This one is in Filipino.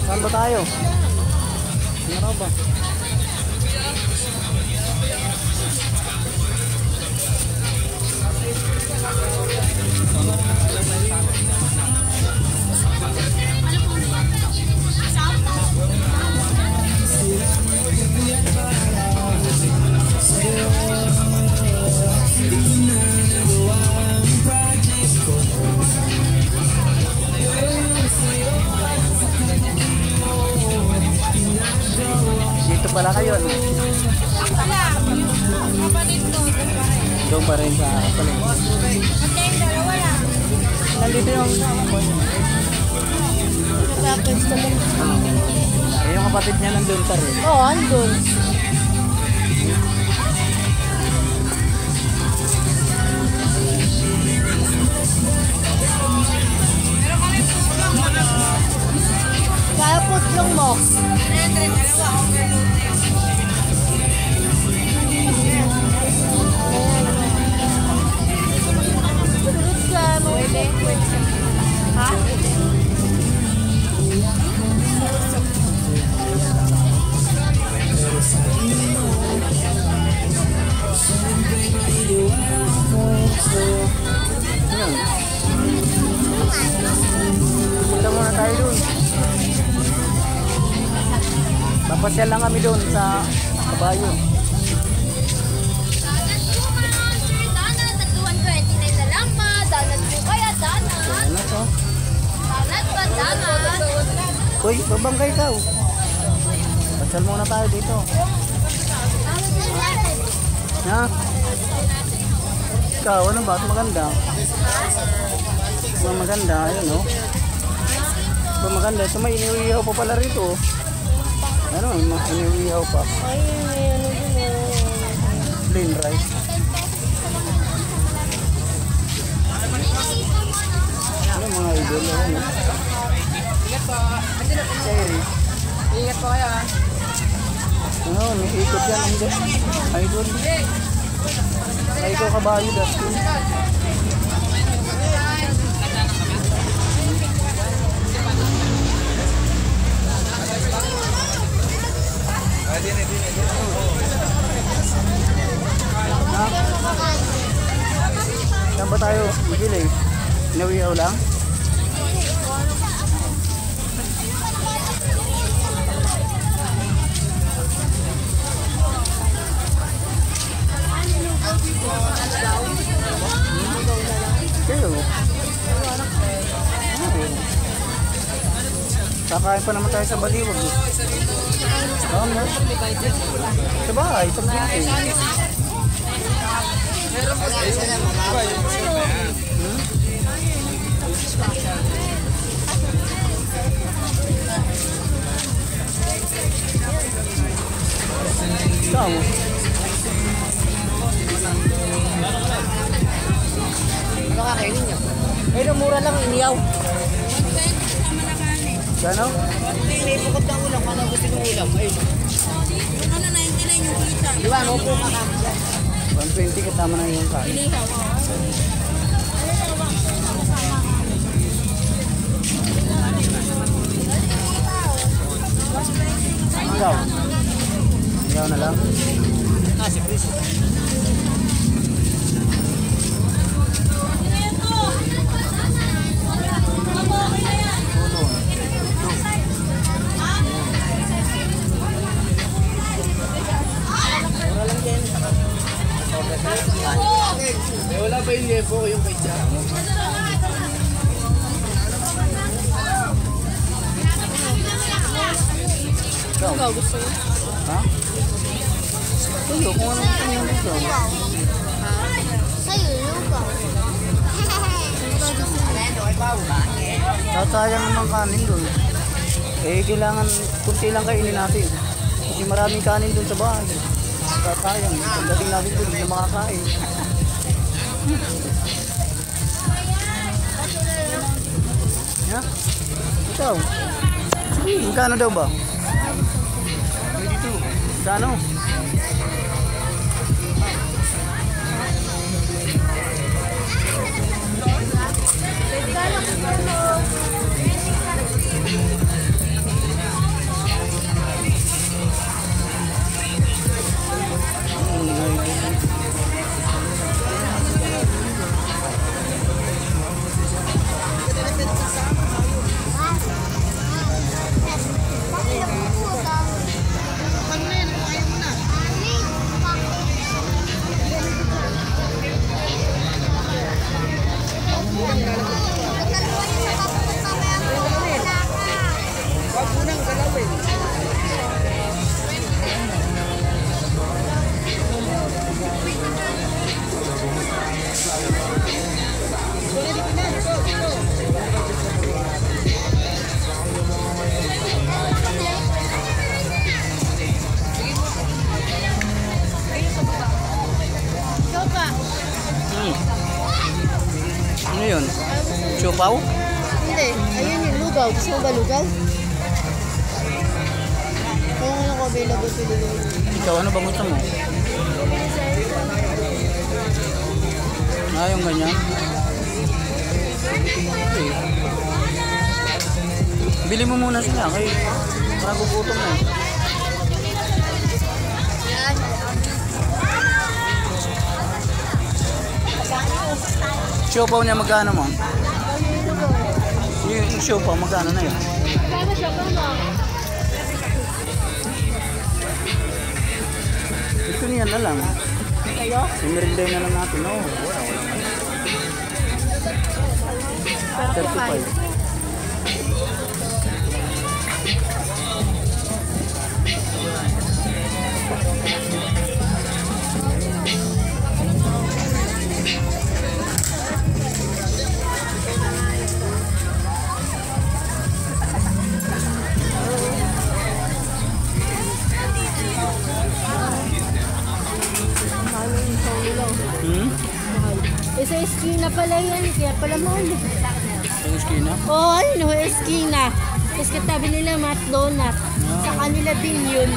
Saan ba tayo? Ano ba? Dito pala kayo, no? Kapatid ko. Doon pa rin sa paling. Ang dalawa lang. Nandito yung Kapatid ko lang. yung kapatid niya nandun pa rin. Oo, andun. Kaya putlong mo. Ha? Ayan. Punta muna tayo dun. Papasyal lang kami dun sa kabayo. Ano to? Uy, babangkay ka. Pasyal muna tayo dito. Ha? Ikaw, ano ba? Maganda. Maganda, ayun o. Maganda. Ito may iniwihaw pa pala rito. Ano, may iniwihaw pa. Ay, ano din Plain rice. Ano mga idol? Ano? Ingat po. Cherry. Ingat po kayo. Ano, may ikot yan. Hindi. Idol. Ay, ikaw kabayo dati. Saan ba tayo? Magili. Nawiyaw lang? Kayo. Kakain pa naman tayo sa Baliwag. Tama. Sa bahay, sa bahay. Kamu. Ano kakainin niyo? Pero mura lang iniyaw. Gano? Hindi bukod ng ulam. Ano gusto ng ulam? Ayun. Ano, 99 yung kita. Di ba? Ano po makakam siya? 120 katama na yung kain. Inihaw. Ikaw? Ikaw na lang? Ah, si Chris. Wala pa yung libo yung kay Jack. Ikaw gusto mo? Ha? Tuyo, kung ano gusto niyo nito. Sa'yo, lugaw. Sayang naman kanin doon. Eh, kailangan kunti lang kainin natin. Kasi maraming kanin doon sa bahay. Sayang. Pagdating natin doon, hindi na makakain. daw. Magkano daw ba? Sa ano? Ano yun? Siopaw? Hindi. Ayun yung lugaw. Gusto mo ba lugaw? Kung ano ko available sa lugaw. Ikaw, ano bang gusto mo? Yung ganyan? Okay. Bili mo muna sila kay nagugutom na. Siopaw niya magkano mo? Yung siopaw magkano na yun? Ito niyan na lang. Simirinday na lang natin. No, wala. 35. Sa eskina pala yan, kaya pala mahal. Sa eskina? Oo, eskina. Tapos katabi nila McDonald's. Sa kanila din yun.